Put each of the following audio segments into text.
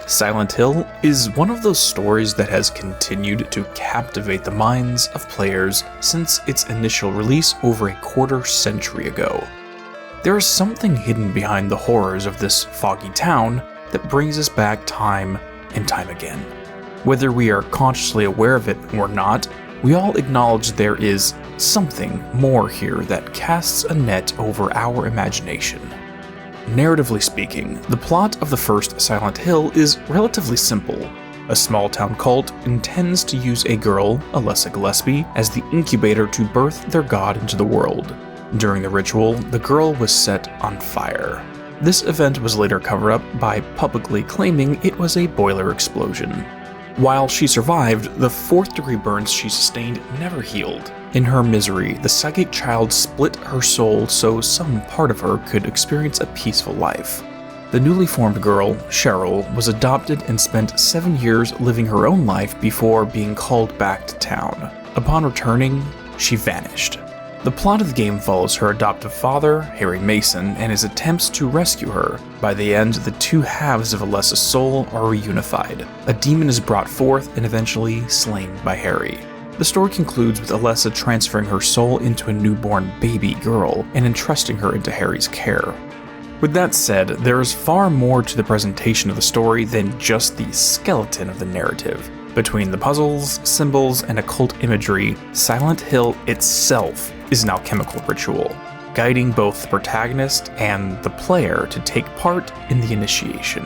Silent Hill is one of those stories that has continued to captivate the minds of players since its initial release over a quarter century ago. There is something hidden behind the horrors of this foggy town that brings us back time and time again. Whether we are consciously aware of it or not, we all acknowledge there is something more here that casts a net over our imagination. Narratively speaking, the plot of the first Silent Hill is relatively simple. A small-town cult intends to use a girl, Alessa Gillespie, as the incubator to birth their god into the world. During the ritual, the girl was set on fire. This event was later covered up by publicly claiming it was a boiler explosion. While she survived, the fourth-degree burns she sustained never healed. In her misery, the psychic child split her soul so some part of her could experience a peaceful life. The newly formed girl, Cheryl, was adopted and spent 7 years living her own life before being called back to town. Upon returning, she vanished. The plot of the game follows her adoptive father, Harry Mason, and his attempts to rescue her. By the end, the two halves of Alessa's soul are reunified. A demon is brought forth and eventually slain by Harry. The story concludes with Alessa transferring her soul into a newborn baby girl and entrusting her into Harry's care. With that said, there is far more to the presentation of the story than just the skeleton of the narrative. Between the puzzles, symbols, and occult imagery, Silent Hill itself is an alchemical ritual, guiding both the protagonist and the player to take part in the initiation.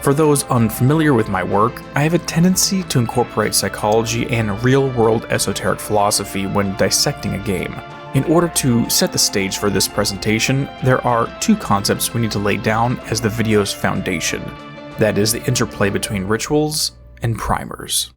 For those unfamiliar with my work, I have a tendency to incorporate psychology and real-world esoteric philosophy when dissecting a game. In order to set the stage for this presentation, there are two concepts we need to lay down as the video's foundation. That is the interplay between rituals and primers.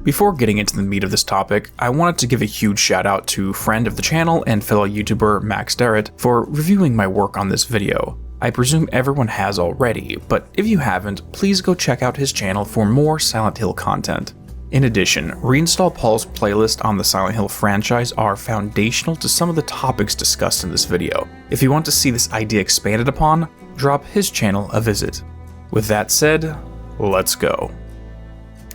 Before getting into the meat of this topic, I wanted to give a huge shout out to friend of the channel and fellow YouTuber Max Derrat for reviewing my work on this video. I presume everyone has already, but if you haven't, please go check out his channel for more Silent Hill content. In addition, Reinstall Paul's playlist on the Silent Hill franchise are foundational to some of the topics discussed in this video. If you want to see this idea expanded upon, drop his channel a visit. With that said, let's go.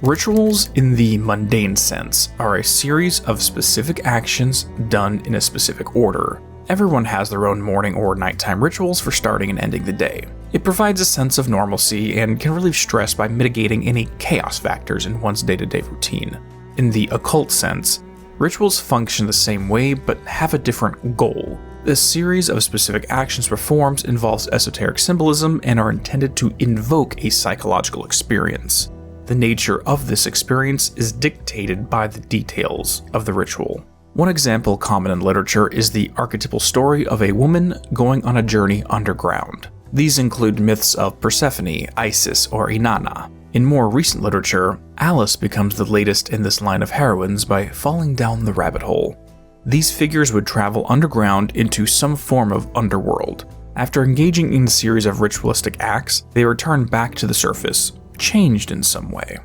Rituals, in the mundane sense, are a series of specific actions done in a specific order. Everyone has their own morning or nighttime rituals for starting and ending the day. It provides a sense of normalcy and can relieve stress by mitigating any chaos factors in one's day-to-day routine. In the occult sense, rituals function the same way but have a different goal. This series of specific actions performed involves esoteric symbolism and are intended to invoke a psychological experience. The nature of this experience is dictated by the details of the ritual. One example common in literature is the archetypal story of a woman going on a journey underground. These include myths of Persephone, Isis, or Inanna. In more recent literature, Alice becomes the latest in this line of heroines by falling down the rabbit hole. These figures would travel underground into some form of underworld. After engaging in a series of ritualistic acts, they return back to the surface, changed in some way.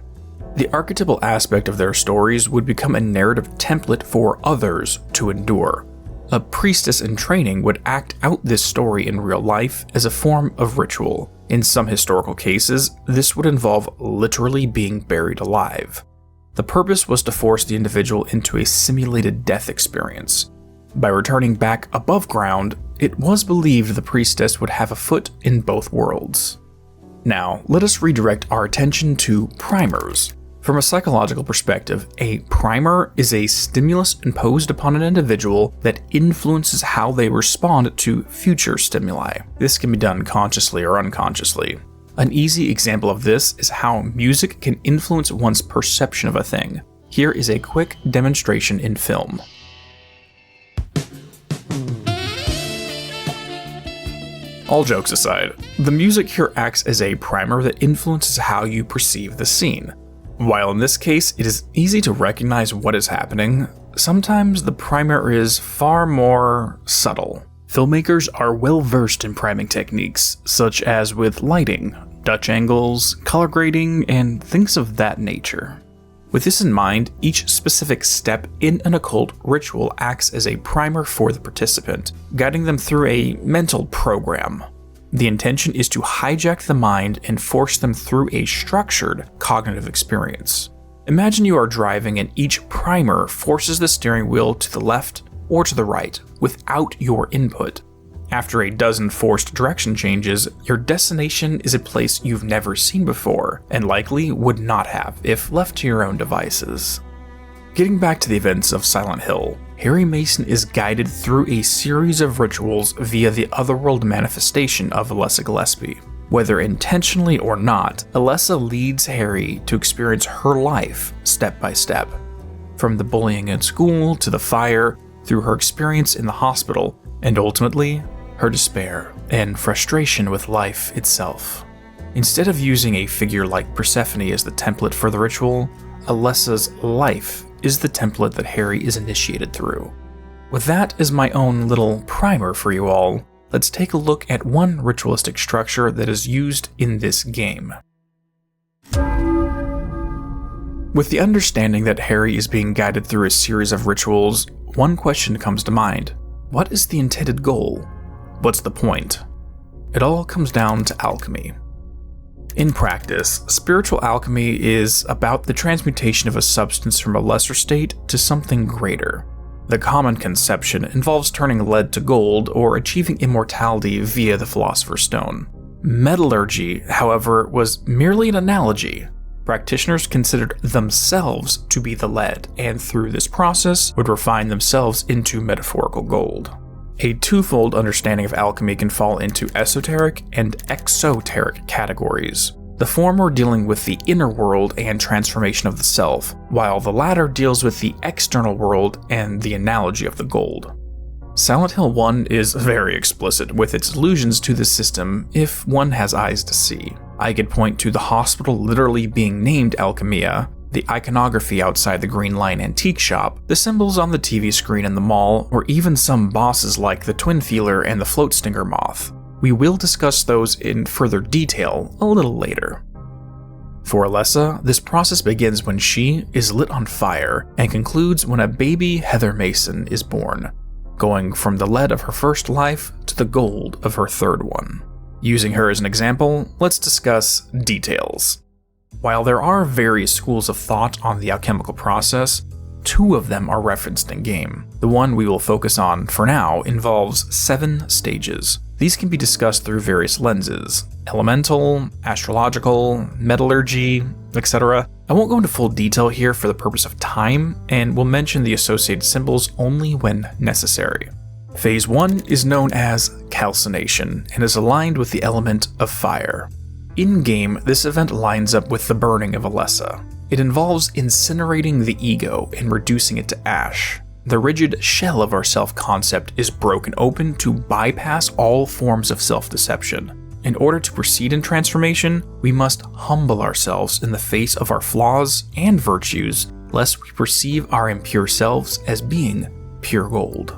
The archetypal aspect of their stories would become a narrative template for others to endure. A priestess in training would act out this story in real life as a form of ritual. In some historical cases, this would involve literally being buried alive. The purpose was to force the individual into a simulated death experience. By returning back above ground, it was believed the priestess would have a foot in both worlds. Now, let us redirect our attention to primers. From a psychological perspective, a primer is a stimulus imposed upon an individual that influences how they respond to future stimuli. This can be done consciously or unconsciously. An easy example of this is how music can influence one's perception of a thing. Here is a quick demonstration in film. All jokes aside, the music here acts as a primer that influences how you perceive the scene. While in this case it is easy to recognize what is happening, sometimes the primer is far more subtle. Filmmakers are well versed in priming techniques, such as with lighting, Dutch angles, color grading, and things of that nature. With this in mind, each specific step in an occult ritual acts as a primer for the participant, guiding them through a mental program. The intention is to hijack the mind and force them through a structured cognitive experience. Imagine you are driving and each primer forces the steering wheel to the left or to the right without your input. After a dozen forced direction changes, your destination is a place you've never seen before, and likely would not have if left to your own devices. Getting back to the events of Silent Hill, Harry Mason is guided through a series of rituals via the otherworld manifestation of Alessa Gillespie. Whether intentionally or not, Alessa leads Harry to experience her life step by step. From the bullying at school to the fire, through her experience in the hospital, and ultimately, her despair and frustration with life itself. Instead of using a figure like Persephone as the template for the ritual, Alessa's life is the template that Harry is initiated through. With that as my own little primer for you all, let's take a look at one ritualistic structure that is used in this game. With the understanding that Harry is being guided through a series of rituals, one question comes to mind. What is the intended goal? What's the point? It all comes down to alchemy. In practice, spiritual alchemy is about the transmutation of a substance from a lesser state to something greater. The common conception involves turning lead to gold or achieving immortality via the Philosopher's Stone. Metallurgy, however, was merely an analogy. Practitioners considered themselves to be the lead, and through this process would refine themselves into metaphorical gold. A twofold understanding of alchemy can fall into esoteric and exoteric categories. The former dealing with the inner world and transformation of the self, while the latter deals with the external world and the analogy of the gold. Silent Hill 1 is very explicit with its allusions to the system if one has eyes to see. I could point to the hospital literally being named Alchemilla, the iconography outside the Green Lion antique shop, the symbols on the TV screen in the mall, or even some bosses like the Twin Feeler and the Float Stinger Moth. We will discuss those in further detail a little later. For Alessa, this process begins when she is lit on fire and concludes when a baby Heather Mason is born, going from the lead of her first life to the gold of her third one. Using her as an example, let's discuss details. While there are various schools of thought on the alchemical process, two of them are referenced in-game. The one we will focus on for now involves 7 stages. These can be discussed through various lenses: elemental, astrological, metallurgy, etc. I won't go into full detail here for the purpose of time, and will mention the associated symbols only when necessary. Phase 1 is known as calcination and is aligned with the element of fire. In-game, this event lines up with the burning of Alessa. It involves incinerating the ego and reducing it to ash. The rigid shell of our self-concept is broken open to bypass all forms of self-deception. In order to proceed in transformation, we must humble ourselves in the face of our flaws and virtues, lest we perceive our impure selves as being pure gold.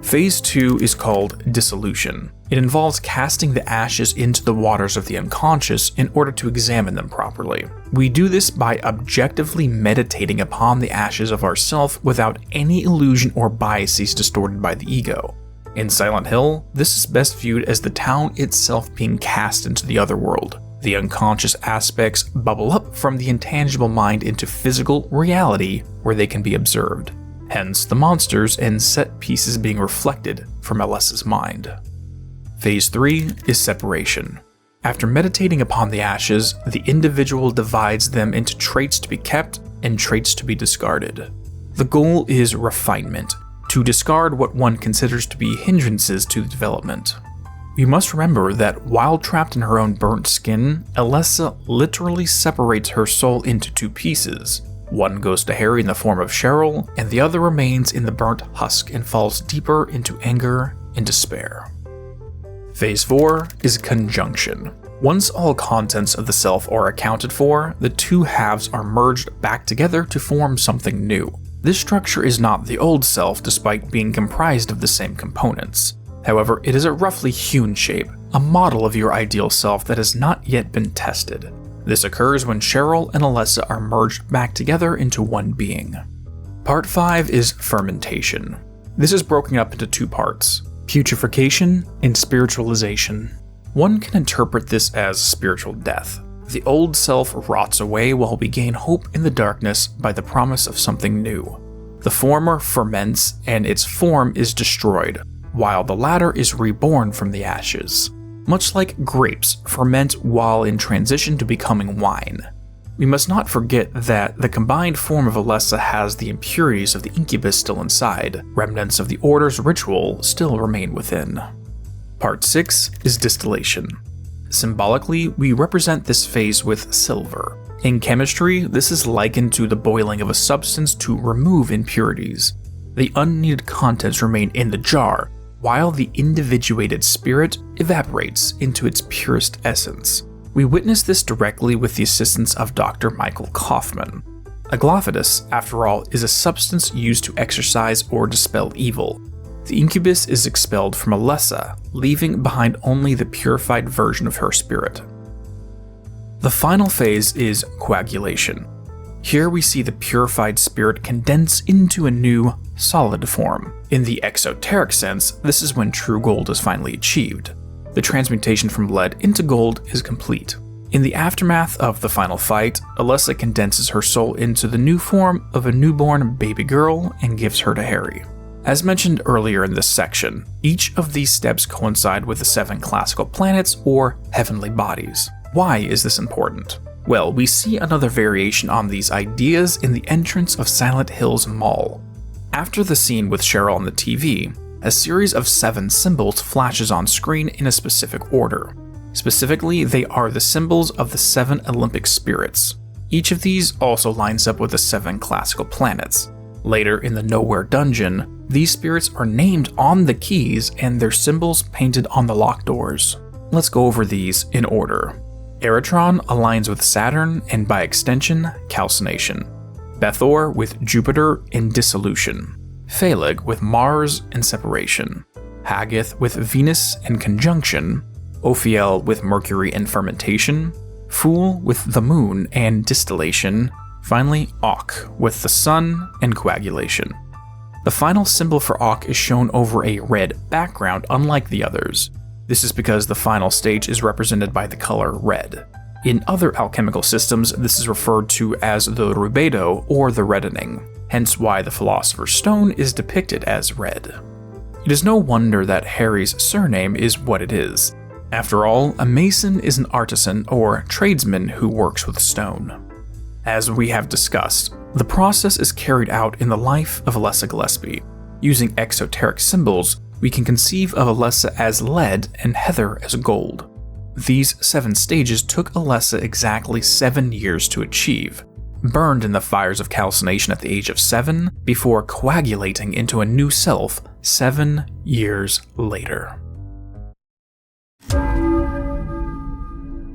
Phase 2 is called dissolution. It involves casting the ashes into the waters of the unconscious in order to examine them properly. We do this by objectively meditating upon the ashes of ourself without any illusion or biases distorted by the ego. In Silent Hill, this is best viewed as the town itself being cast into the other world. The unconscious aspects bubble up from the intangible mind into physical reality where they can be observed. Hence the monsters and set pieces being reflected from Alessa's mind. Phase 3 is separation. After meditating upon the ashes, the individual divides them into traits to be kept and traits to be discarded. The goal is refinement, to discard what one considers to be hindrances to the development. We must remember that while trapped in her own burnt skin, Alessa literally separates her soul into 2 pieces. One goes to Harry in the form of Cheryl, and the other remains in the burnt husk and falls deeper into anger and despair. Phase 4 is conjunction. Once all contents of the self are accounted for, the 2 halves are merged back together to form something new. This structure is not the old self despite being comprised of the same components. However, it is a roughly hewn shape, a model of your ideal self that has not yet been tested. This occurs when Cheryl and Alessa are merged back together into one being. Part 5 is fermentation. This is broken up into 2 parts: putrefaction and spiritualization. One can interpret this as spiritual death. The old self rots away while we gain hope in the darkness by the promise of something new. The former ferments and its form is destroyed, while the latter is reborn from the ashes. Much like grapes ferment while in transition to becoming wine. We must not forget that the combined form of Alessa has the impurities of the Incubus still inside. Remnants of the Order's ritual still remain within. Part 6 is distillation. Symbolically, we represent this phase with silver. In chemistry, this is likened to the boiling of a substance to remove impurities. The unneeded contents remain in the jar, while the individuated spirit evaporates into its purest essence. We witness this directly with the assistance of Dr. Michael Kaufman. Aglaophatus, after all, is a substance used to exorcise or dispel evil. The Incubus is expelled from Alessa, leaving behind only the purified version of her spirit. The final phase is coagulation. Here we see the purified spirit condense into a new, solid form. In the exoteric sense, this is when true gold is finally achieved. The transmutation from lead into gold is complete. In the aftermath of the final fight, Alessa condenses her soul into the new form of a newborn baby girl and gives her to Harry. As mentioned earlier in this section, each of these steps coincide with the 7 classical planets or heavenly bodies. Why is this important? Well, we see another variation on these ideas in the entrance of Silent Hill's mall. After the scene with Cheryl on the TV, a series of 7 symbols flashes on screen in a specific order. Specifically, they are the symbols of the 7 Olympic spirits. Each of these also lines up with the 7 classical planets. Later in the Nowhere dungeon, these spirits are named on the keys and their symbols painted on the locked doors. Let's go over these in order. Eritron aligns with Saturn and by extension, calcination. Bethor with Jupiter and dissolution. Phaleg with Mars and separation. Hagith with Venus and conjunction. Ophiel with Mercury and fermentation. Fool with the Moon and distillation. Finally, Auk with the Sun and coagulation. The final symbol for Auk is shown over a red background, unlike the others. This is because the final stage is represented by the color red. In other alchemical systems, this is referred to as the rubedo or the reddening, hence why the Philosopher's Stone is depicted as red. It is no wonder that Harry's surname is what it is. After all, a mason is an artisan or tradesman who works with stone. As we have discussed, the process is carried out in the life of Alessa Gillespie. Using exoteric symbols, we can conceive of Alessa as lead and Heather as gold. These 7 stages took Alessa exactly 7 years to achieve, burned in the fires of calcination at the age of 7, before coagulating into a new self 7 years later.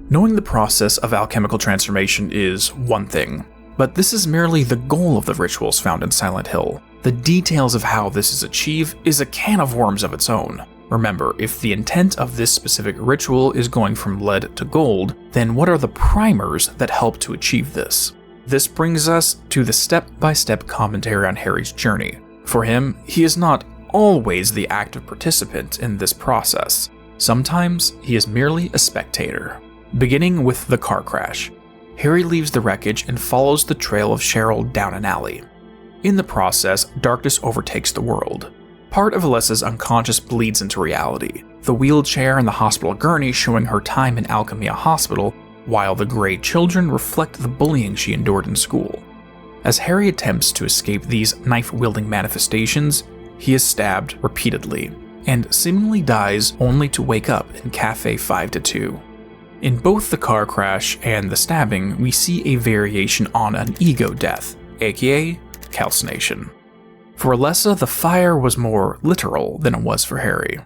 Knowing the process of alchemical transformation is one thing, but this is merely the goal of the rituals found in Silent Hill. The details of how this is achieved is a can of worms of its own. Remember, if the intent of this specific ritual is going from lead to gold, then what are the primers that help to achieve this? This brings us to the step-by-step commentary on Harry's journey. For him, he is not always the active participant in this process. Sometimes he is merely a spectator. Beginning with the car crash, Harry leaves the wreckage and follows the trail of Cheryl down an alley. In the process, darkness overtakes the world. Part of Alessa's unconscious bleeds into reality, the wheelchair and the hospital gurney showing her time in Alchemilla Hospital, while the gray children reflect the bullying she endured in school. As Harry attempts to escape these knife-wielding manifestations, he is stabbed repeatedly, and seemingly dies only to wake up in Cafe 5-2. In both the car crash and the stabbing, we see a variation on an ego death, aka calcination. For Alessa, the fire was more literal than it was for Harry.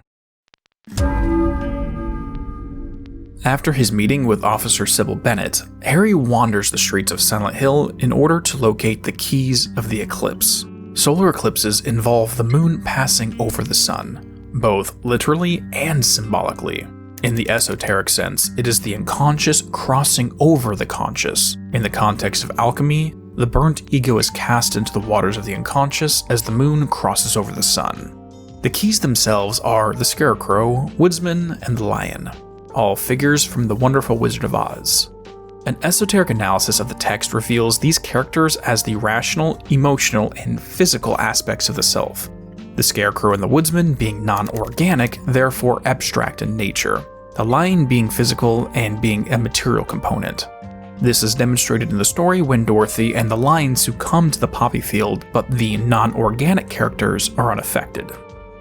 After his meeting with Officer Sybil Bennett, Harry wanders the streets of Silent Hill in order to locate the keys of the Eclipse. Solar eclipses involve the moon passing over the sun, both literally and symbolically. In the esoteric sense, it is the unconscious crossing over the conscious. In the context of alchemy, the burnt ego is cast into the waters of the unconscious as the moon crosses over the sun. The keys themselves are the Scarecrow, Woodsman, and the Lion. all figures from The Wonderful Wizard of Oz. An esoteric analysis of the text reveals these characters as the rational, emotional, and physical aspects of the self. The Scarecrow and the Woodsman being non-organic, therefore abstract in nature. The Lion being physical and being a material component. This is demonstrated in the story when Dorothy and the Lion succumb to the poppy field, but the non-organic characters are unaffected.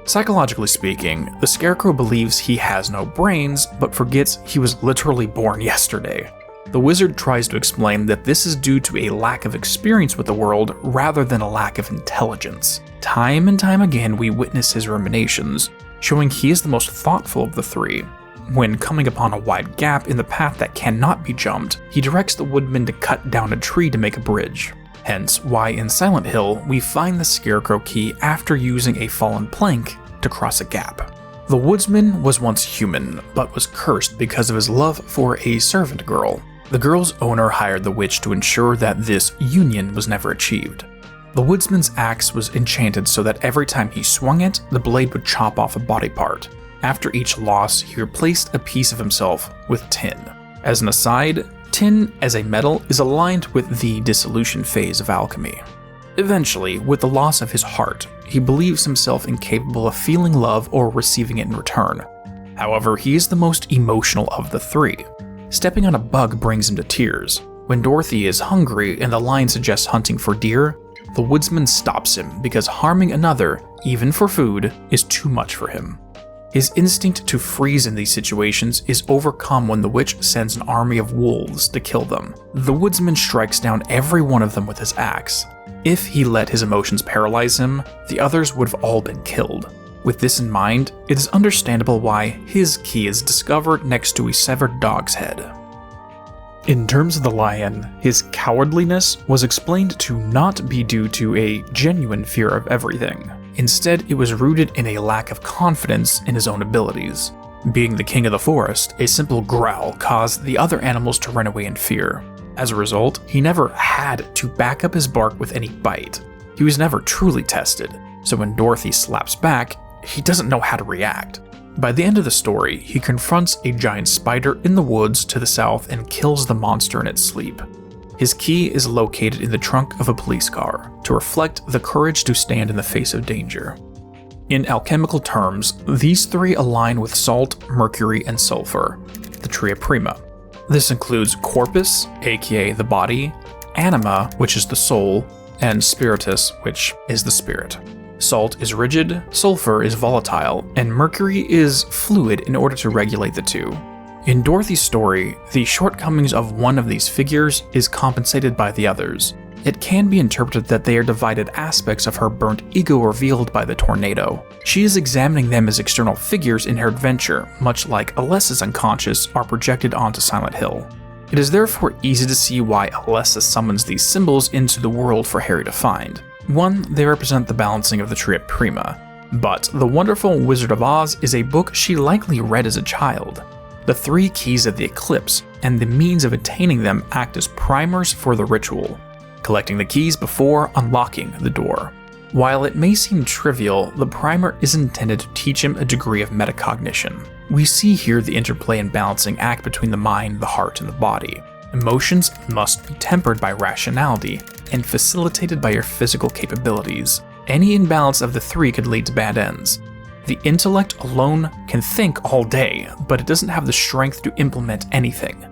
Psychologically speaking, the Scarecrow believes he has no brains, but forgets he was literally born yesterday. The wizard tries to explain that this is due to a lack of experience with the world rather than a lack of intelligence. Time and time again we witness his ruminations, showing he is the most thoughtful of the three. When coming upon a wide gap in the path that cannot be jumped, he directs the woodman to cut down a tree to make a bridge. Hence why in Silent Hill we find the Scarecrow key after using a fallen plank to cross a gap. The woodsman was once human, but was cursed because of his love for a servant girl. The girl's owner hired the witch to ensure that this union was never achieved. The woodsman's axe was enchanted so that every time he swung it, the blade would chop off a body part. After each loss, he replaced a piece of himself with tin. As an aside, tin as a metal is aligned with the dissolution phase of alchemy. Eventually, with the loss of his heart, he believes himself incapable of feeling love or receiving it in return. However, he is the most emotional of the three. Stepping on a bug brings him to tears. When Dorothy is hungry and the Lion suggests hunting for deer, the woodsman stops him because harming another, even for food, is too much for him. His instinct to freeze in these situations is overcome when the witch sends an army of wolves to kill them. The woodsman strikes down every one of them with his axe. If he let his emotions paralyze him, the others would have all been killed. With this in mind, it is understandable why his key is discovered next to a severed dog's head. In terms of the Lion, his cowardliness was explained to not be due to a genuine fear of everything. Instead, it was rooted in a lack of confidence in his own abilities. Being the king of the forest, a simple growl caused the other animals to run away in fear. As a result, he never had to back up his bark with any bite. He was never truly tested, so when Dorothy slaps back, he doesn't know how to react. By the end of the story, he confronts a giant spider in the woods to the south and kills the monster in its sleep. His key is located in the trunk of a police car, to reflect the courage to stand in the face of danger. In alchemical terms, these three align with salt, mercury, and sulfur, the tria prima. This includes corpus, aka the body, anima, which is the soul, and spiritus, which is the spirit. Salt is rigid, sulfur is volatile, and mercury is fluid in order to regulate the two. In Dorothy's story, the shortcomings of one of these figures is compensated by the others. It can be interpreted that they are divided aspects of her burnt ego revealed by the tornado. She is examining them as external figures in her adventure, much like Alessa's unconscious are projected onto Silent Hill. It is therefore easy to see why Alessa summons these symbols into the world for Harry to find. One, they represent the balancing of the tria prima, but The Wonderful Wizard of Oz is a book she likely read as a child. The three keys of the Eclipse and the means of attaining them act as primers for the ritual, collecting the keys before unlocking the door. While it may seem trivial, the primer is intended to teach him a degree of metacognition. We see here the interplay and balancing act between the mind, the heart, and the body. Emotions must be tempered by rationality and facilitated by your physical capabilities. Any imbalance of the three could lead to bad ends. The intellect alone can think all day, but it doesn't have the strength to implement anything.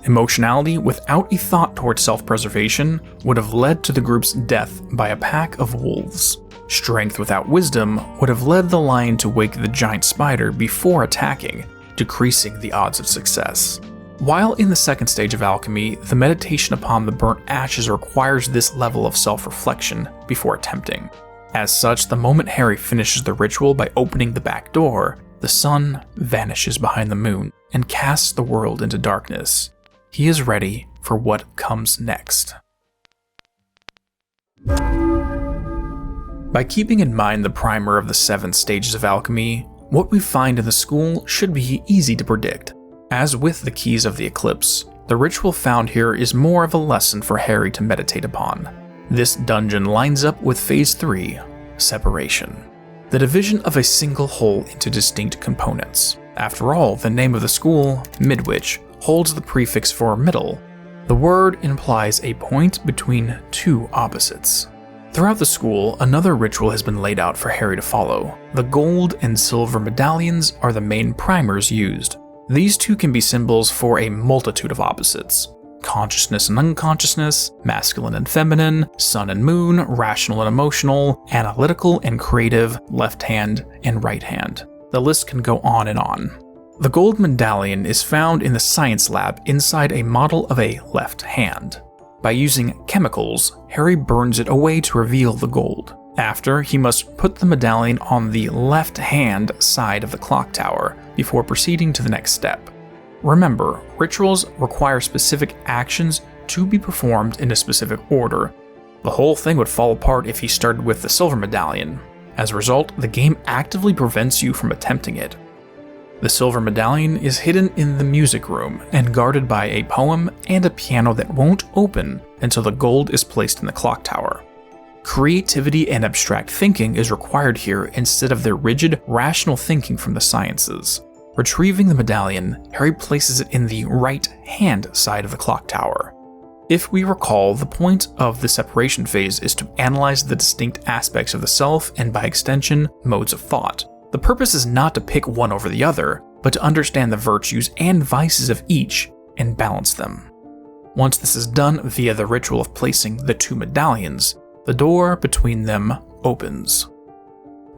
Emotionality without a thought towards self-preservation would have led to the group's death by a pack of wolves. Strength without wisdom would have led the lion to wake the giant spider before attacking, decreasing the odds of success. While in the second stage of alchemy, the meditation upon the burnt ashes requires this level of self-reflection before attempting. As such, the moment Harry finishes the ritual by opening the back door, the sun vanishes behind the moon and casts the world into darkness. He is ready for what comes next. By keeping in mind the primer of the 7 stages of alchemy, what we find in the school should be easy to predict. As with the keys of the Eclipse, the ritual found here is more of a lesson for Harry to meditate upon. This dungeon lines up with Phase 3, Separation, the division of a single whole into distinct components. After all, the name of the school, Midwich, holds the prefix for middle. The word implies a point between two opposites. Throughout the school, another ritual has been laid out for Harry to follow. The gold and silver medallions are the main primers used. These two can be symbols for a multitude of opposites: consciousness and unconsciousness, masculine and feminine, sun and moon, rational and emotional, analytical and creative, left hand and right hand. The list can go on and on. The gold medallion is found in the science lab inside a model of a left hand. By using chemicals, Harry burns it away to reveal the gold. After, he must put the medallion on the left hand side of the clock tower before proceeding to the next step. Remember, rituals require specific actions to be performed in a specific order. The whole thing would fall apart if he started with the silver medallion. As a result, the game actively prevents you from attempting it. The silver medallion is hidden in the music room and guarded by a poem and a piano that won't open until the gold is placed in the clock tower. Creativity and abstract thinking is required here instead of the rigid, rational thinking from the sciences. Retrieving the medallion, Harry places it in the right-hand side of the clock tower. If we recall, the point of the separation phase is to analyze the distinct aspects of the self and, by extension, modes of thought. The purpose is not to pick one over the other, but to understand the virtues and vices of each and balance them. Once this is done via the ritual of placing the two medallions, the door between them opens.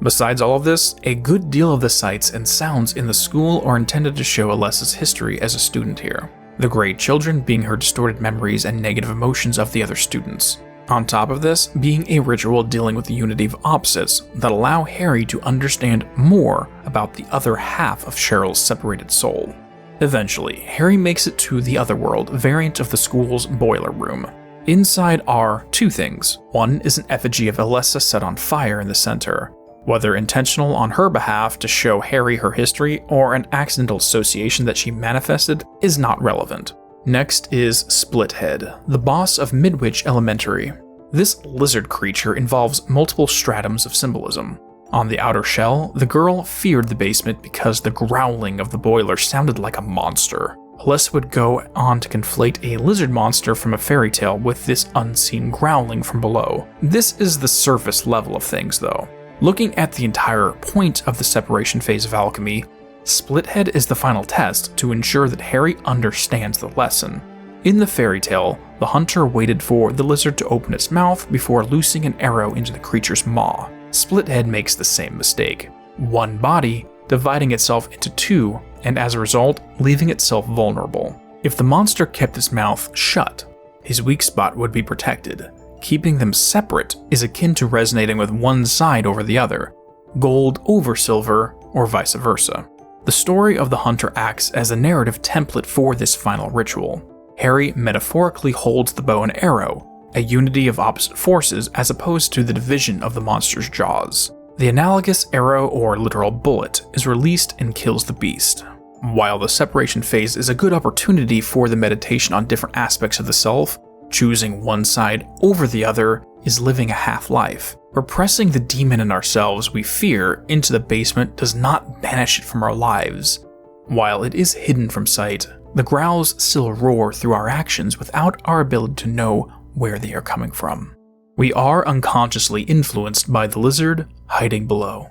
Besides all of this, a good deal of the sights and sounds in the school are intended to show Alessa's history as a student here, the gray children being her distorted memories and negative emotions of the other students. On top of this, being a ritual dealing with the unity of opposites that allow Harry to understand more about the other half of Cheryl's separated soul. Eventually, Harry makes it to the Otherworld variant of the school's boiler room. Inside are two things. One is an effigy of Alessa set on fire in the center. Whether intentional on her behalf to show Harry her history or an accidental association that she manifested is not relevant. Next is Splithead, the boss of Midwich Elementary. This lizard creature involves multiple stratums of symbolism. On the outer shell, the girl feared the basement because the growling of the boiler sounded like a monster. Alessa would go on to conflate a lizard monster from a fairy tale with this unseen growling from below. This is the surface level of things, though. Looking at the entire point of the separation phase of alchemy, Splithead is the final test to ensure that Harry understands the lesson. In the fairy tale, the hunter waited for the lizard to open its mouth before loosing an arrow into the creature's maw. Splithead makes the same mistake. One body dividing itself into two, and as a result, leaving itself vulnerable. If the monster kept its mouth shut, his weak spot would be protected. Keeping them separate is akin to resonating with one side over the other, gold over silver, or vice versa. The story of the hunter acts as a narrative template for this final ritual. Harry metaphorically holds the bow and arrow, a unity of opposite forces as opposed to the division of the monster's jaws. The analogous arrow or literal bullet is released and kills the beast. While the separation phase is a good opportunity for the meditation on different aspects of the self, choosing one side over the other is living a half-life. Repressing the demon in ourselves we fear into the basement does not banish it from our lives. While it is hidden from sight, the growls still roar through our actions without our ability to know where they are coming from. We are unconsciously influenced by the lizard hiding below.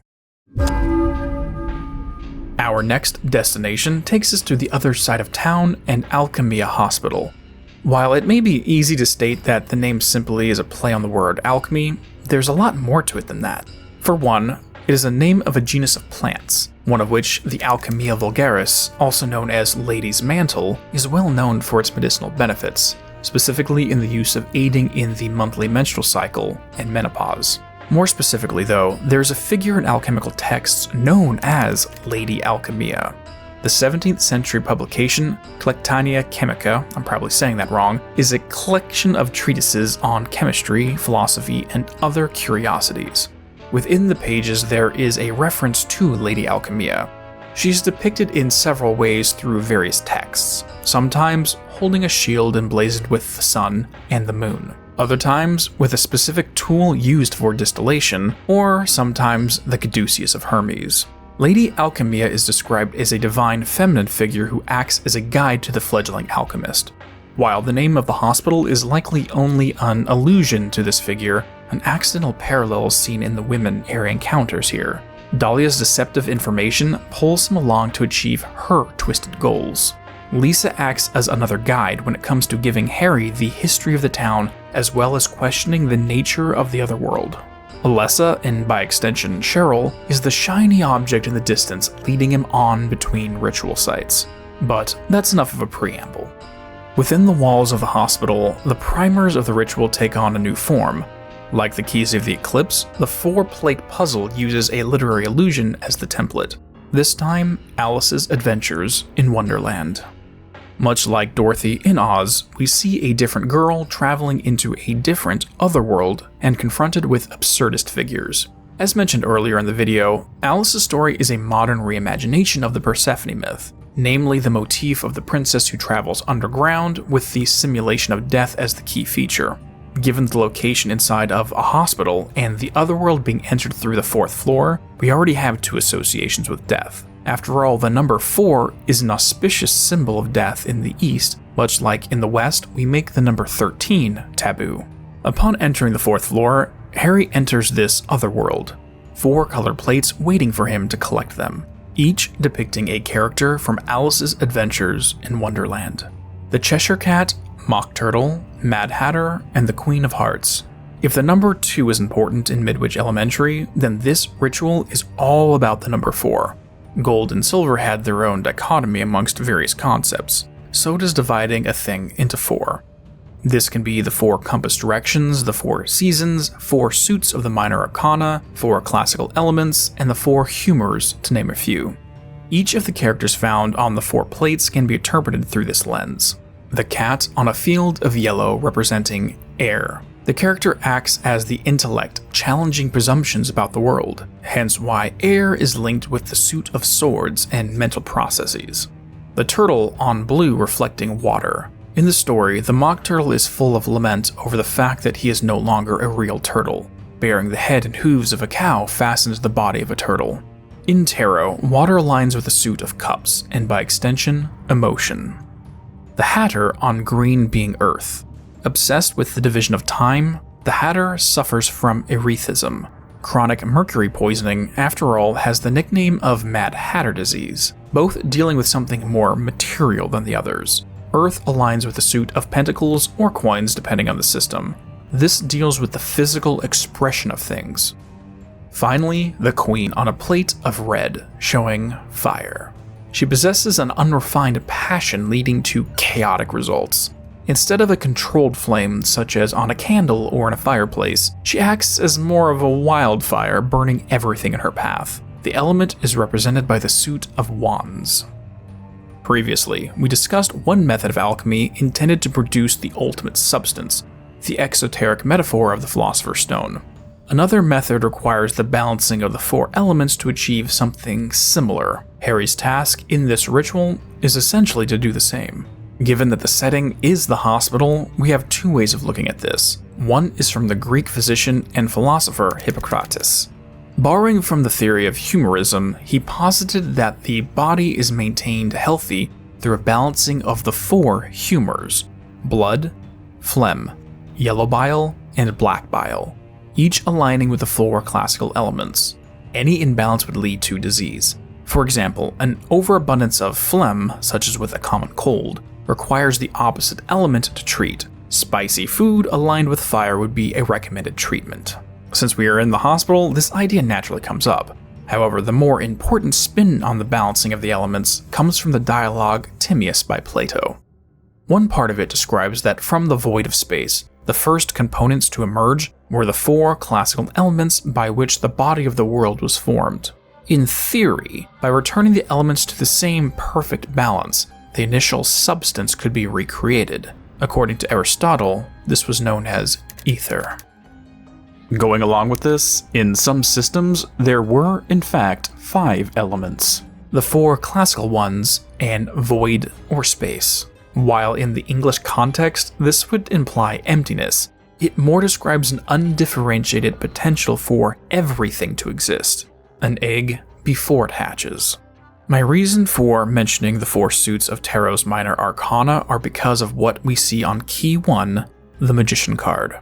Our next destination takes us to the other side of town and Alchemilla Hospital. While it may be easy to state that the name simply is a play on the word alchemy, there's a lot more to it than that. For one, it is a name of a genus of plants, one of which, the Alchemilla vulgaris, also known as Lady's Mantle, is well known for its medicinal benefits, specifically in the use of aiding in the monthly menstrual cycle and menopause. More specifically though, there's a figure in alchemical texts known as Lady Alchemilla. The 17th century publication, Collectanea Chemica, I'm probably saying that wrong, is a collection of treatises on chemistry, philosophy, and other curiosities. Within the pages there is a reference to Lady Alchemilla. She's depicted in several ways through various texts, sometimes holding a shield emblazoned with the sun and the moon, other times with a specific tool used for distillation, or sometimes the caduceus of Hermes. Lady Alchemilla is described as a divine feminine figure who acts as a guide to the fledgling alchemist. While the name of the hospital is likely only an allusion to this figure, an accidental parallel is seen in the women Harry encounters here. Dahlia's deceptive information pulls him along to achieve her twisted goals. Lisa acts as another guide when it comes to giving Harry the history of the town as well as questioning the nature of the other world. Alessa, and by extension Cheryl, is the shiny object in the distance leading him on between ritual sites. But that's enough of a preamble. Within the walls of the hospital, the primers of the ritual take on a new form. Like the keys of the Eclipse, the 4-plate puzzle uses a literary allusion as the template. This time, Alice's adventures in Wonderland. Much like Dorothy in Oz, we see a different girl traveling into a different otherworld and confronted with absurdist figures. As mentioned earlier in the video, Alice's story is a modern reimagination of the Persephone myth, namely the motif of the princess who travels underground with the simulation of death as the key feature. Given the location inside of a hospital and the otherworld being entered through the 4th floor, we already have 2 associations with death. After all, the number 4 is an auspicious symbol of death in the East, much like in the West we make the number 13 taboo. Upon entering the 4th floor, Harry enters this otherworld, 4 colored plates waiting for him to collect them, each depicting a character from Alice's adventures in Wonderland. The Cheshire Cat, Mock Turtle, Mad Hatter, and the Queen of Hearts. If the number 2 is important in Midwich Elementary, then this ritual is all about the number 4. Gold and silver had their own dichotomy amongst various concepts, so does dividing a thing into 4. This can be the 4 compass directions, the 4 seasons, 4 suits of the minor arcana, 4 classical elements, and the 4 humors, to name a few. Each of the characters found on the 4 plates can be interpreted through this lens. The cat on a field of yellow representing air. The character acts as the intellect, challenging presumptions about the world, hence why air is linked with the suit of swords and mental processes. The turtle on blue reflecting water. In the story, the mock turtle is full of lament over the fact that he is no longer a real turtle, bearing the head and hooves of a cow fastened to the body of a turtle. In tarot, water aligns with the suit of cups, and by extension, emotion. The Hatter on green being earth. Obsessed with the division of time, the Hatter suffers from erethism. Chronic mercury poisoning, after all, has the nickname of Mad Hatter disease, both dealing with something more material than the others. Earth aligns with the suit of pentacles or coins depending on the system. This deals with the physical expression of things. Finally, the Queen on a plate of red, showing fire. She possesses an unrefined passion leading to chaotic results. Instead of a controlled flame such as on a candle or in a fireplace, she acts as more of a wildfire burning everything in her path. The element is represented by the suit of wands. Previously, we discussed one method of alchemy intended to produce the ultimate substance, the exoteric metaphor of the Philosopher's Stone. Another method requires the balancing of the 4 elements to achieve something similar. Harry's task in this ritual is essentially to do the same. Given that the setting is the hospital, we have 2 ways of looking at this. One is from the Greek physician and philosopher Hippocrates. Borrowing from the theory of humorism, he posited that the body is maintained healthy through a balancing of the 4 humors: blood, phlegm, yellow bile, and black bile, each aligning with the 4 classical elements. Any imbalance would lead to disease. For example, an overabundance of phlegm, such as with a common cold, requires the opposite element to treat. Spicy food aligned with fire would be a recommended treatment. Since we are in the hospital, this idea naturally comes up. However, the more important spin on the balancing of the elements comes from the dialogue Timaeus by Plato. One part of it describes that from the void of space, the first components to emerge were the 4 classical elements by which the body of the world was formed. In theory, by returning the elements to the same perfect balance, the initial substance could be recreated. According to Aristotle, this was known as ether. Going along with this, in some systems, there were, in fact, 5 elements. The 4 classical ones, and void or space. While in the English context, this would imply emptiness, it more describes an undifferentiated potential for everything to exist. An egg, before it hatches. My reason for mentioning the 4 suits of Tarot's Minor Arcana are because of what we see on Key 1, the Magician card.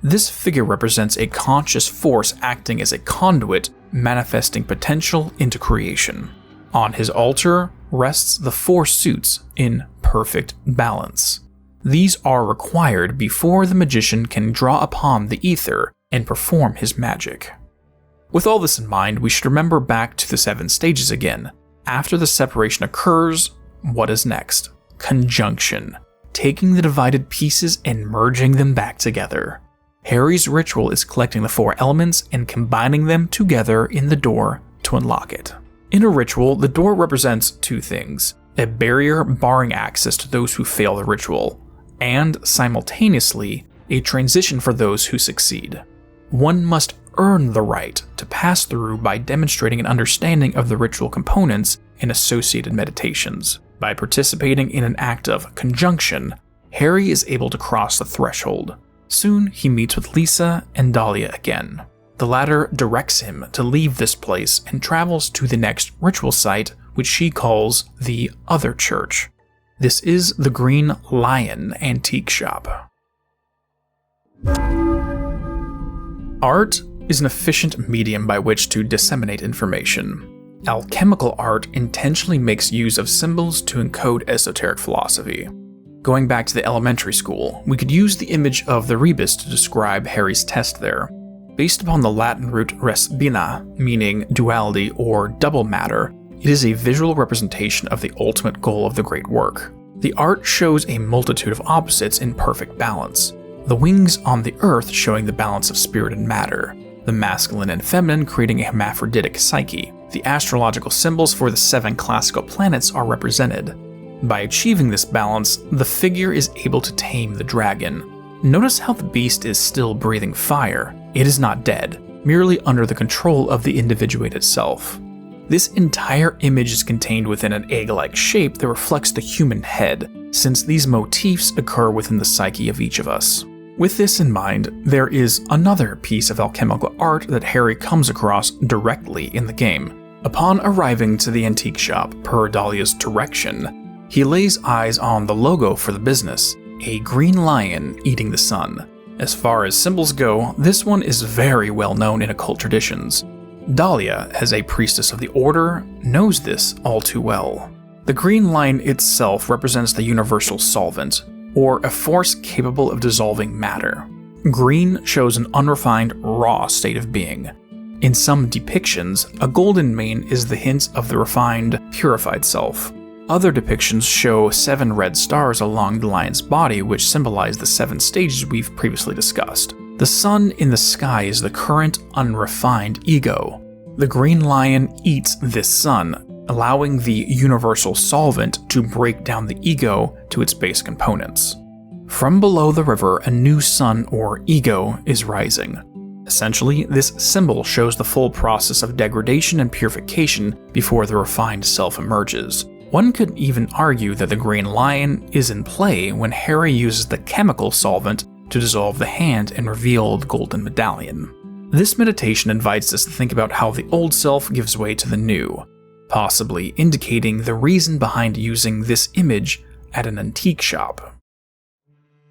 This figure represents a conscious force acting as a conduit, manifesting potential into creation. On his altar rests the 4 suits in perfect balance. These are required before the magician can draw upon the ether and perform his magic. With all this in mind, we should remember back to the 7 stages again. After the separation occurs, what is next? Conjunction, taking the divided pieces and merging them back together. Harry's ritual is collecting the 4 elements and combining them together in the door to unlock it. In a ritual, the door represents 2 things: a barrier barring access to those who fail the ritual, and simultaneously, a transition for those who succeed. One must earn the right to pass through by demonstrating an understanding of the ritual components and associated meditations. By participating in an act of conjunction, Harry is able to cross the threshold. Soon, he meets with Lisa and Dahlia again. The latter directs him to leave this place and travels to the next ritual site, which she calls the Other Church. This is the Green Lion Antique Shop. Art is an efficient medium by which to disseminate information. Alchemical art intentionally makes use of symbols to encode esoteric philosophy. Going back to the elementary school, we could use the image of the rebus to describe Harry's test there. Based upon the Latin root res bina, meaning duality or double matter, it is a visual representation of the ultimate goal of the great work. The art shows a multitude of opposites in perfect balance. The wings on the earth showing the balance of spirit and matter, the masculine and feminine creating a hermaphroditic psyche. The astrological symbols for the 7 classical planets are represented. By achieving this balance, the figure is able to tame the dragon. Notice how the beast is still breathing fire. It is not dead, merely under the control of the individuate itself. This entire image is contained within an egg-like shape that reflects the human head, since these motifs occur within the psyche of each of us. With this in mind, there is another piece of alchemical art that Harry comes across directly in the game. Upon arriving to the antique shop, per Dahlia's direction, he lays eyes on the logo for the business, a green lion eating the sun. As far as symbols go, this one is very well known in occult traditions. Dahlia, as a priestess of the order, knows this all too well. The green lion itself represents the universal solvent, or a force capable of dissolving matter. Green shows an unrefined, raw state of being. In some depictions, a golden mane is the hint of the refined, purified self. Other depictions show 7 red stars along the lion's body, which symbolize the 7 stages we've previously discussed. The sun in the sky is the current, unrefined ego. The green lion eats this sun, allowing the universal solvent to break down the ego to its base components. From below the river, a new sun or ego is rising. Essentially, this symbol shows the full process of degradation and purification before the refined self emerges. One could even argue that the green lion is in play when Harry uses the chemical solvent to dissolve the hand and reveal the golden medallion. This meditation invites us to think about how the old self gives way to the new, possibly indicating the reason behind using this image at an antique shop.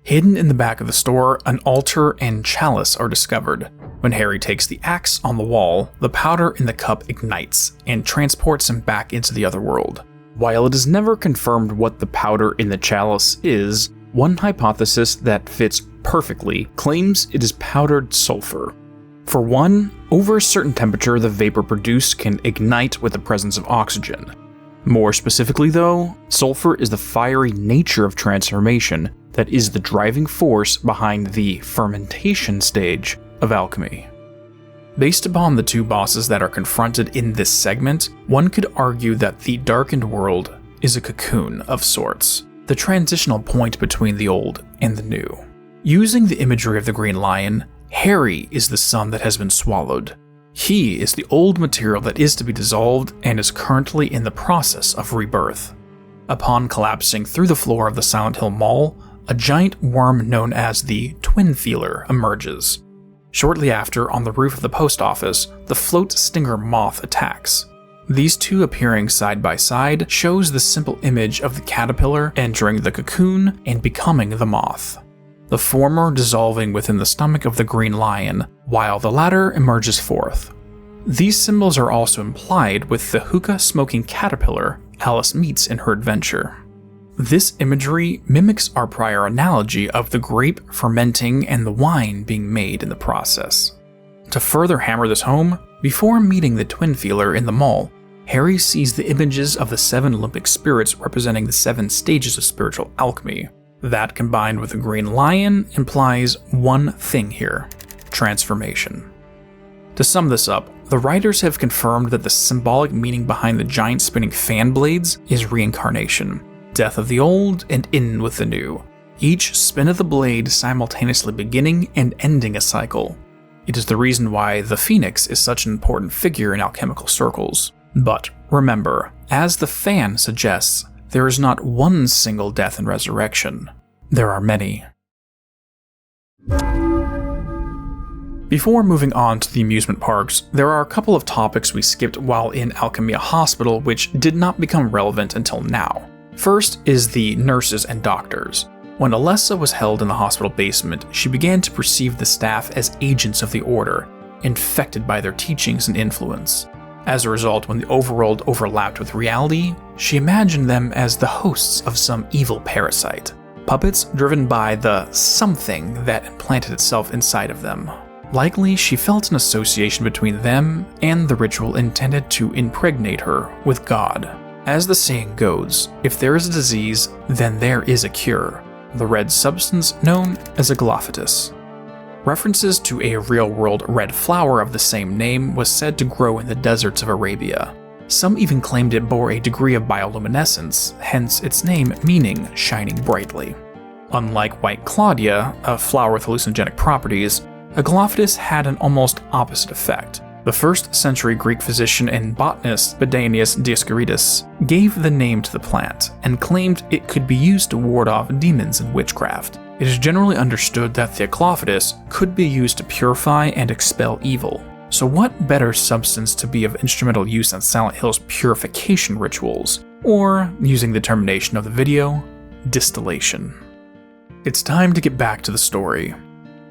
Hidden in the back of the store, an altar and chalice are discovered. When Harry takes the axe on the wall, the powder in the cup ignites and transports him back into the other world. While it is never confirmed what the powder in the chalice is, one hypothesis that fits perfectly claims it is powdered sulfur. For one, over a certain temperature, the vapor produced can ignite with the presence of oxygen. More specifically though, sulfur is the fiery nature of transformation that is the driving force behind the fermentation stage of alchemy. Based upon the 2 bosses that are confronted in this segment, one could argue that the darkened world is a cocoon of sorts, the transitional point between the old and the new. Using the imagery of the green lion, Harry is the sun that has been swallowed. He is the old material that is to be dissolved and is currently in the process of rebirth. Upon collapsing through the floor of the Silent Hill Mall, a giant worm known as the Twin Feeler emerges. Shortly after, on the roof of the post office, the float stinger moth attacks. These two appearing side by side shows the simple image of the caterpillar entering the cocoon and becoming the moth, the former dissolving within the stomach of the green lion, while the latter emerges forth. These symbols are also implied with the hookah-smoking caterpillar Alice meets in her adventure. This imagery mimics our prior analogy of the grape fermenting and the wine being made in the process. To further hammer this home, before meeting the twin feeler in the mall, Harry sees the images of the 7 Olympic spirits representing the 7 stages of spiritual alchemy. That, combined with the green lion, implies one thing here: transformation. To sum this up, the writers have confirmed that the symbolic meaning behind the giant spinning fan blades is reincarnation, death of the old and in with the new, each spin of the blade simultaneously beginning and ending a cycle. It is the reason why the Phoenix is such an important figure in alchemical circles. But remember, as the fan suggests, there is not one single death and resurrection. There are many. Before moving on to the amusement parks, there are a couple of topics we skipped while in Alchemilla Hospital which did not become relevant until now. First is the nurses and doctors. When Alessa was held in the hospital basement, she began to perceive the staff as agents of the Order, infected by their teachings and influence. As a result, when the overworld overlapped with reality, she imagined them as the hosts of some evil parasite, puppets driven by the something that implanted itself inside of them. Likely, she felt an association between them and the ritual intended to impregnate her with God. As the saying goes, if there is a disease, then there is a cure. The red substance known as a glophytus. References to a real-world red flower of the same name was said to grow in the deserts of Arabia. Some even claimed it bore a degree of bioluminescence, hence its name meaning shining brightly. Unlike White Claudia, a flower with hallucinogenic properties, a glophytus had an almost opposite effect. The 1st century Greek physician and botanist Pedanius Dioscorides gave the name to the plant and claimed it could be used to ward off demons and witchcraft. It is generally understood that the glophytus could be used to purify and expel evil. So what better substance to be of instrumental use in Silent Hill's purification rituals, or, using the termination of the video, distillation. It's time to get back to the story.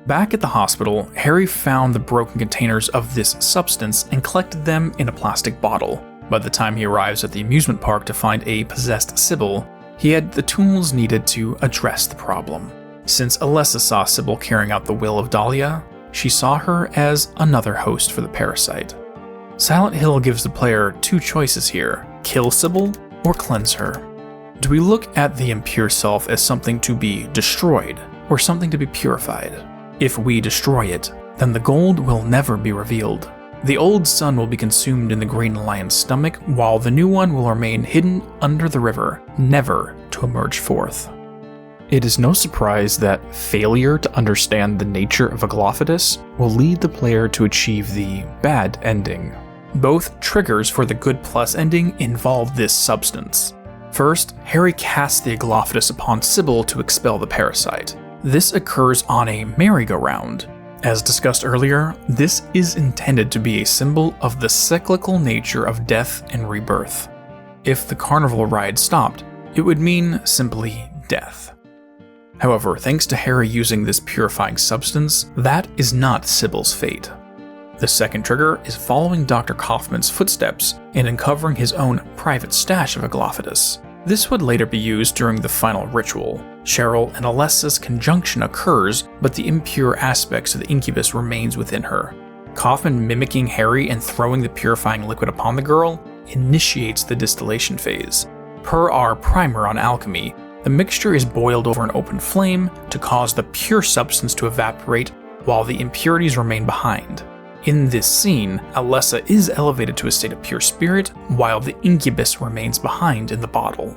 Back at the hospital, Harry found the broken containers of this substance and collected them in a plastic bottle. By the time he arrives at the amusement park to find a possessed Sybil, he had the tools needed to address the problem. Since Alessa saw Sybil carrying out the will of Dahlia, she saw her as another host for the parasite. Silent Hill gives the player 2 choices here: kill Sybil or cleanse her. Do we look at the impure self as something to be destroyed or something to be purified? If we destroy it, then the gold will never be revealed. The old sun will be consumed in the green lion's stomach, while the new one will remain hidden under the river, never to emerge forth. It is no surprise that failure to understand the nature of a glophytus will lead the player to achieve the bad ending. Both triggers for the good plus ending involve this substance. First, Harry casts the glophytus upon Sybil to expel the parasite. This occurs on a merry-go-round. As discussed earlier, this is intended to be a symbol of the cyclical nature of death and rebirth. If the carnival ride stopped, it would mean simply death. However, thanks to Harry using this purifying substance, that is not Sybil's fate. The second trigger is following Dr. Kaufman's footsteps and uncovering his own private stash of a glophytus. This would later be used during the final ritual. Cheryl and Alessa's conjunction occurs, but the impure aspects of the Incubus remains within her. Kaufman mimicking Harry and throwing the purifying liquid upon the girl initiates the distillation phase. Per our primer on alchemy, the mixture is boiled over an open flame to cause the pure substance to evaporate while the impurities remain behind. In this scene, Alessa is elevated to a state of pure spirit, while the Incubus remains behind in the bottle.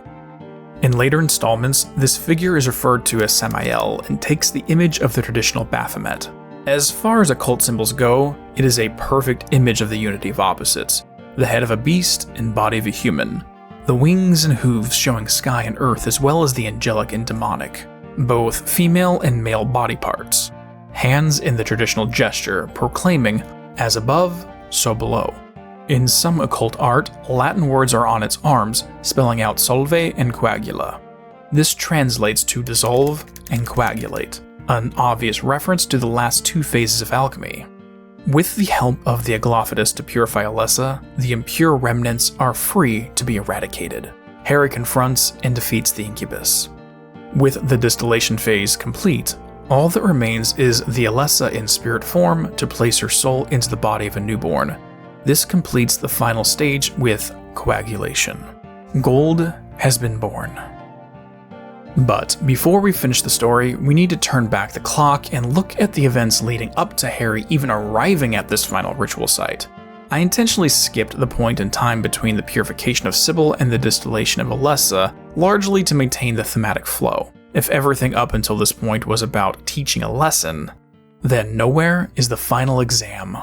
In later installments, this figure is referred to as Samael and takes the image of the traditional Baphomet. As far as occult symbols go, it is a perfect image of the unity of opposites: the head of a beast and body of a human, the wings and hooves showing sky and earth as well as the angelic and demonic, both female and male body parts, hands in the traditional gesture proclaiming, as above, so below. In some occult art, Latin words are on its arms, spelling out solve and coagula. This translates to dissolve and coagulate, an obvious reference to the last two phases of alchemy. With the help of the Aglophidus to purify Alessa, the impure remnants are free to be eradicated. Harry confronts and defeats the Incubus. With the distillation phase complete, all that remains is the Alessa in spirit form to place her soul into the body of a newborn. This completes the final stage with coagulation. Gold has been born. But before we finish the story, we need to turn back the clock and look at the events leading up to Harry even arriving at this final ritual site. I intentionally skipped the point in time between the purification of Sybil and the distillation of Alessa, largely to maintain the thematic flow. If everything up until this point was about teaching a lesson, then nowhere is the final exam.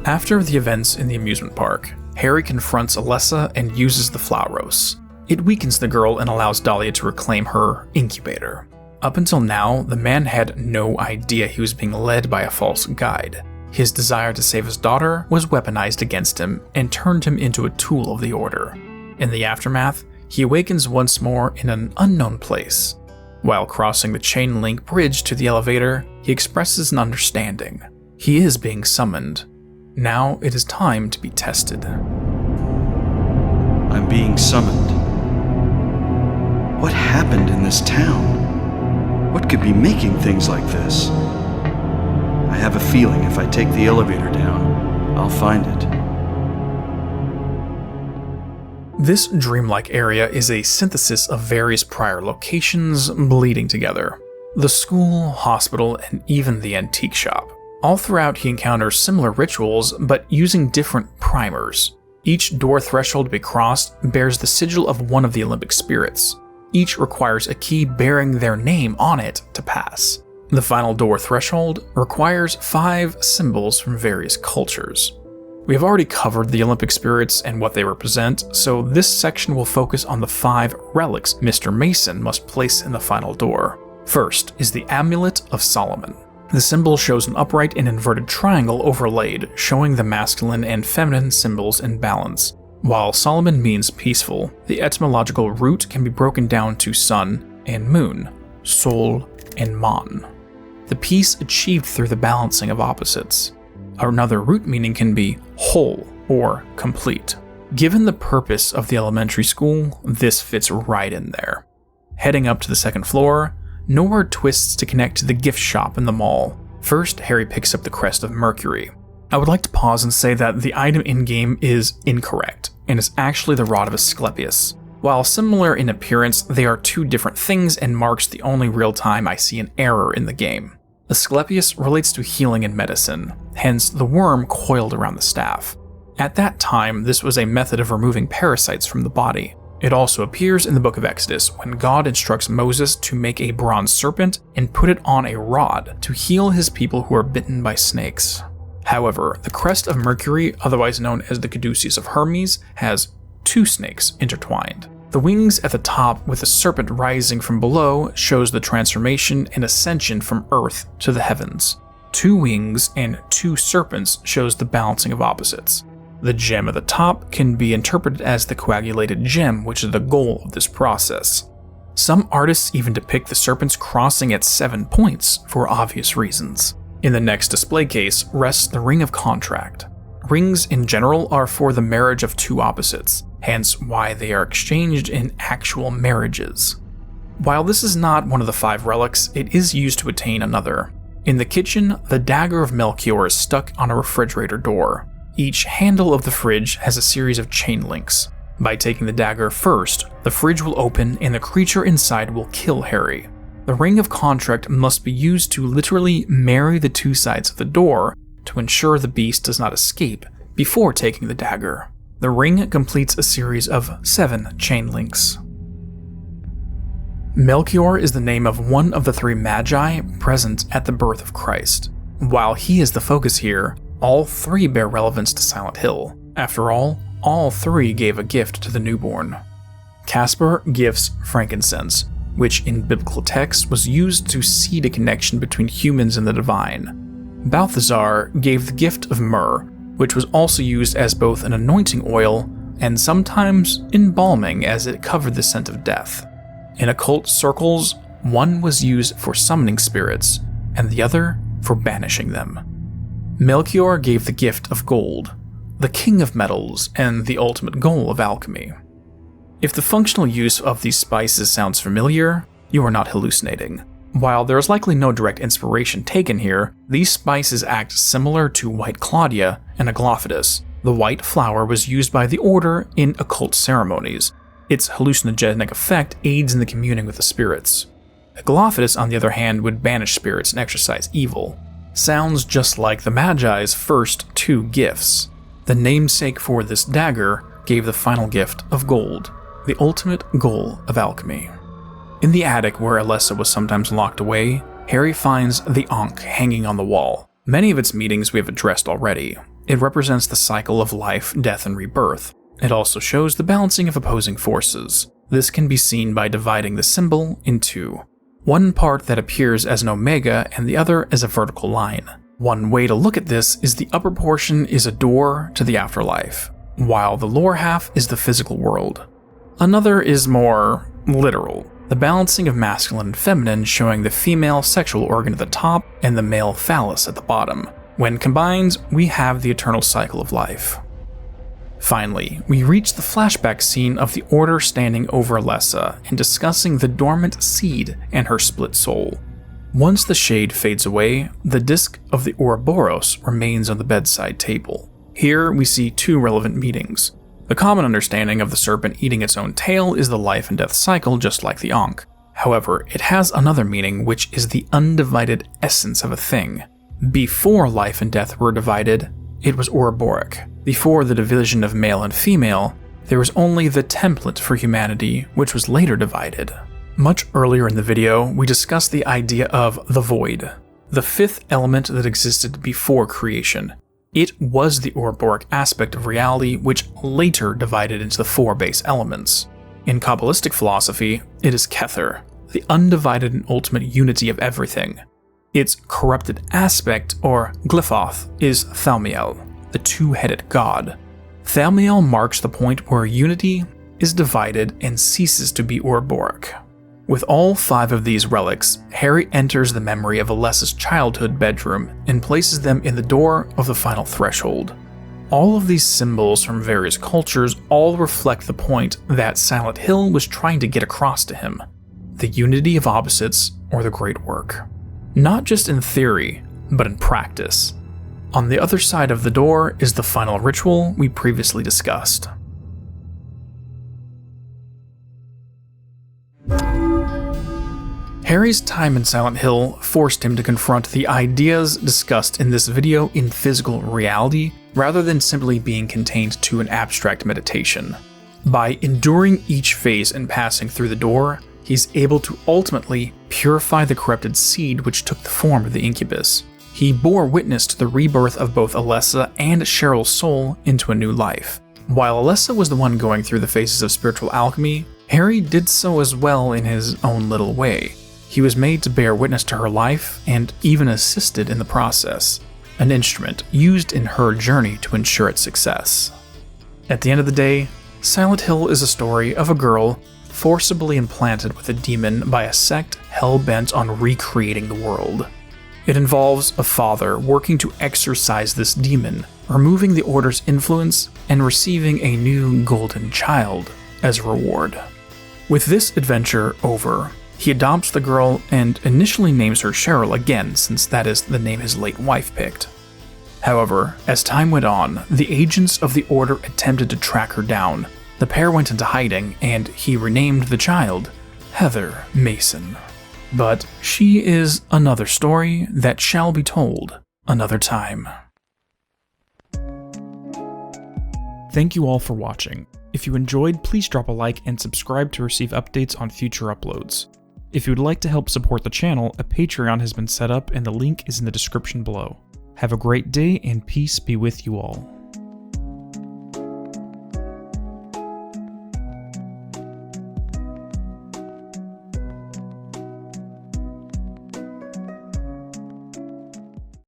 After the events in the amusement park, Harry confronts Alessa and uses the Flauros. It weakens the girl and allows Dahlia to reclaim her incubator. Up until now, the man had no idea he was being led by a false guide. His desire to save his daughter was weaponized against him and turned him into a tool of the Order. In the aftermath, he awakens once more in an unknown place. While crossing the chain link bridge to the elevator, he expresses an understanding. He is being summoned. Now it is time to be tested. I'm being summoned. What happened in this town? What could be making things like this? I have a feeling if I take the elevator down, I'll find it. This dreamlike area is a synthesis of various prior locations bleeding together. The school, hospital, and even the antique shop. All throughout he encounters similar rituals, but using different primers. Each door threshold to be crossed bears the sigil of one of the Olympic spirits. Each requires a key bearing their name on it to pass. The final door threshold requires 5 symbols from various cultures. We have already covered the Olympic spirits and what they represent, so this section will focus on the 5 relics Mr. Mason must place in the final door. First is the Amulet of Solomon. The symbol shows an upright and inverted triangle overlaid, showing the masculine and feminine symbols in balance. While Solomon means peaceful, the etymological root can be broken down to sun and moon, sol and mon. The peace achieved through the balancing of opposites. Another root meaning can be whole or complete. Given the purpose of the elementary school, this fits right in there. Heading up to the second floor, Nowhere twists to connect to the gift shop in the mall. First, Harry picks up the crest of Mercury. I would like to pause and say that the item in-game is incorrect, and is actually the Rod of Asclepius. While similar in appearance, they are 2 different things and marks the only real time I see an error in the game. Asclepius relates to healing and medicine, hence the worm coiled around the staff. At that time, this was a method of removing parasites from the body. It also appears in the Book of Exodus when God instructs Moses to make a bronze serpent and put it on a rod to heal his people who are bitten by snakes. However, the crest of Mercury, otherwise known as the Caduceus of Hermes, has 2 snakes intertwined. The wings at the top with the serpent rising from below shows the transformation and ascension from Earth to the heavens. 2 wings and 2 serpents shows the balancing of opposites. The gem at the top can be interpreted as the coagulated gem, which is the goal of this process. Some artists even depict the serpents crossing at 7 points for obvious reasons. In the next display case rests the Ring of Contract. Rings in general are for the marriage of 2 opposites, hence why they are exchanged in actual marriages. While this is not one of the 5 relics, it is used to attain another. In the kitchen, the dagger of Melchior is stuck on a refrigerator door. Each handle of the fridge has a series of chain links. By taking the dagger first, the fridge will open and the creature inside will kill Harry. The Ring of Contract must be used to literally marry the 2 sides of the door to ensure the beast does not escape before taking the dagger. The ring completes a series of 7 chain links. Melchior is the name of one of the 3 magi present at the birth of Christ. While he is the focus here, all 3 bear relevance to Silent Hill. After all 3 gave a gift to the newborn. Caspar gifts frankincense, which in biblical texts was used to seed a connection between humans and the divine. Balthazar gave the gift of myrrh, which was also used as both an anointing oil and sometimes embalming as it covered the scent of death. In occult circles, one was used for summoning spirits, and the other for banishing them. Melchior gave the gift of gold, the king of metals and the ultimate goal of alchemy. If the functional use of these spices sounds familiar, you are not hallucinating. While there is likely no direct inspiration taken here, these spices act similar to White Claudia and Aglaophatus. The white flower was used by the order in occult ceremonies. Its hallucinogenic effect aids in the communing with the spirits. Aglaophatus, on the other hand, would banish spirits and exorcise evil. Sounds just like the Magi's first two gifts. The namesake for this dagger gave the final gift of gold, the ultimate goal of alchemy. In the attic where Alessa was sometimes locked away, Harry finds the Ankh hanging on the wall. Many of its meanings we have addressed already. It represents the cycle of life, death, and rebirth. It also shows the balancing of opposing forces. This can be seen by dividing the symbol in two. One part that appears as an omega and the other as a vertical line. One way to look at this is the upper portion is a door to the afterlife, while the lower half is the physical world. Another is more literal, the balancing of masculine and feminine, showing the female sexual organ at the top and the male phallus at the bottom. When combined, we have the eternal cycle of life. Finally, we reach the flashback scene of the Order standing over Alessa and discussing the dormant seed and her split soul. Once the shade fades away, the disc of the Ouroboros remains on the bedside table. Here we see two relevant meanings. The common understanding of the serpent eating its own tail is the life and death cycle, just like the Ankh. However, it has another meaning, which is the undivided essence of a thing. Before life and death were divided, it was Ouroboros. Before the division of male and female, there was only the template for humanity, which was later divided. Much earlier in the video, we discussed the idea of the void, the fifth element that existed before creation. It was the Ouroboros aspect of reality, which later divided into the four base elements. In Kabbalistic philosophy, it is Kether, the undivided and ultimate unity of everything. Its corrupted aspect, or glyphoth, is Thaumiel, the two-headed god. Thaumiel marks the point where unity is divided and ceases to be Ouroboros. With all five of these relics, Harry enters the memory of Alessa's childhood bedroom and places them in the door of the final threshold. All of these symbols from various cultures all reflect the point that Silent Hill was trying to get across to him: the unity of opposites, or the great work. Not just in theory, but in practice. On the other side of the door is the final ritual we previously discussed. Harry's time in Silent Hill forced him to confront the ideas discussed in this video in physical reality, rather than simply being contained to an abstract meditation. By enduring each phase and passing through the door, he's able to ultimately purify the corrupted seed which took the form of the Incubus. He bore witness to the rebirth of both Alessa and Cheryl's soul into a new life. While Alessa was the one going through the phases of spiritual alchemy, Harry did so as well in his own little way. He was made to bear witness to her life and even assisted in the process, an instrument used in her journey to ensure its success. At the end of the day, Silent Hill is a story of a girl forcibly implanted with a demon by a sect hell-bent on recreating the world. It involves a father working to exorcise this demon, removing the Order's influence, and receiving a new golden child as a reward. With this adventure over, he adopts the girl and initially names her Cheryl again, since that is the name his late wife picked. However, as time went on, the agents of the Order attempted to track her down. The pair went into hiding, and he renamed the child Heather Mason. But she is another story that shall be told another time. Thank you all for watching. If you enjoyed, please drop a like and subscribe to receive updates on future uploads. If you would like to help support the channel, a Patreon has been set up and the link is in the description below. Have a great day and peace be with you all.